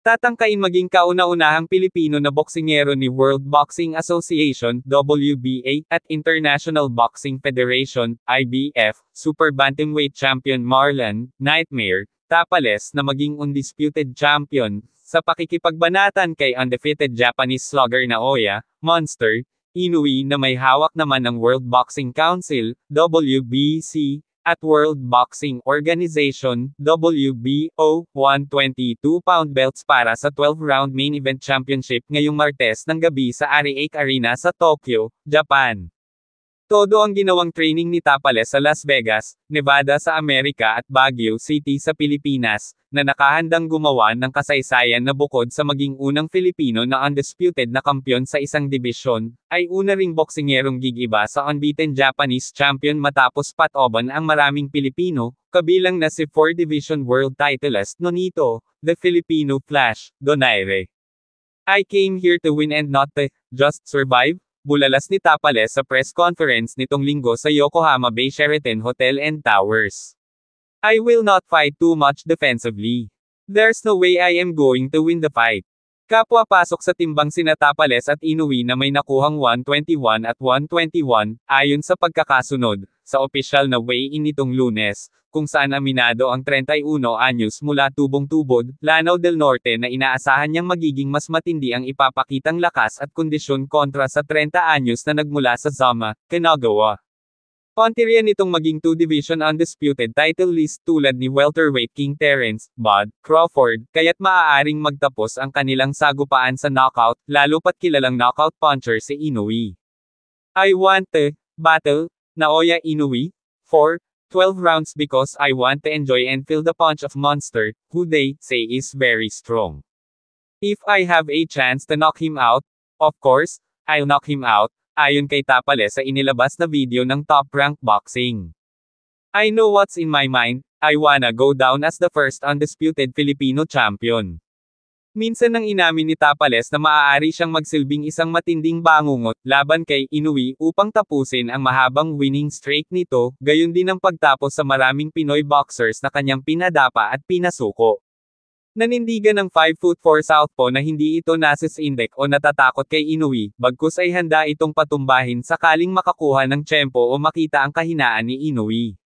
Tatangkain maging kauna-unahang Pilipino na boksingero ni World Boxing Association (WBA) at International Boxing Federation (IBF) Super Bantamweight Champion Marlon "Nightmare" Tapales na maging undisputed champion, sa pakikipagbanatan kay undefeated Japanese slugger Naoya "Monster" Inoue na may hawak naman ng World Boxing Council (WBC) at World Boxing Organization (WBO) 122-pound belts para sa 12-round main event championship ngayong Martes ng gabi sa Ariake Arena sa Tokyo, Japan. Todo ang ginawang training ni Tapales sa Las Vegas, Nevada sa Amerika at Baguio City sa Pilipinas, na nakahandang gumawa ng kasaysayan na bukod sa maging unang Filipino na undisputed na kampiyon sa isang dibisyon, ay una ring boksingerong gigiba sa unbeaten Japanese champion matapos patoban ang maraming Pilipino, kabilang na si 4-division world titleist Nonito, the Filipino Flash, Donaire. "I came here to win and not to just survive," bulalas ni Tapales sa press conference nitong Linggo sa Yokohama Bay Sheraton Hotel and Towers. "I will not fight too much defensively. There's no way I am going to win the fight." Kapwa pasok sa timbang sina Tapales at Inoue na may nakuhang 121 at 121, ayon sa pagkakasunod, sa opisyal na weigh-in nitong Lunes, kung saan aminado ang 31 anyos mula Tubong-Tubod, Lanao del Norte na inaasahan niyang magiging mas matindi ang ipapakitang lakas at kondisyon kontra sa 30 anyos na nagmula sa Zama, Kanagawa. Kontrya nitong maging 2-division undisputed title list tulad ni welterweight King Terence "Bud" Crawford, kaya't maaaring magtapos ang kanilang sagupaan sa knockout, lalo pat kilalang knockout puncher si Inoue. "I want to battle Naoya Inoue for 12 rounds because I want to enjoy and feel the punch of Monster, who they say is very strong. If I have a chance to knock him out, of course, I'll knock him out," ayon kay Tapales sa inilabas na video ng Top Rank Boxing. "I know what's in my mind, I wanna go down as the first undisputed Filipino champion." Minsan nang inamin ni Tapales na maaari siyang magsilbing isang matinding bangungot laban kay Inoue upang tapusin ang mahabang winning streak nito, gayon din ang pagtapos sa maraming Pinoy boxers na kanyang pinadapa at pinasuko. Nanindigan ng 5'4" southpaw na hindi ito nasisindek o natatakot kay Inoue, bagkus ay handa itong patumbahin sakaling makakuha ng tiyempo o makita ang kahinaan ni Inoue.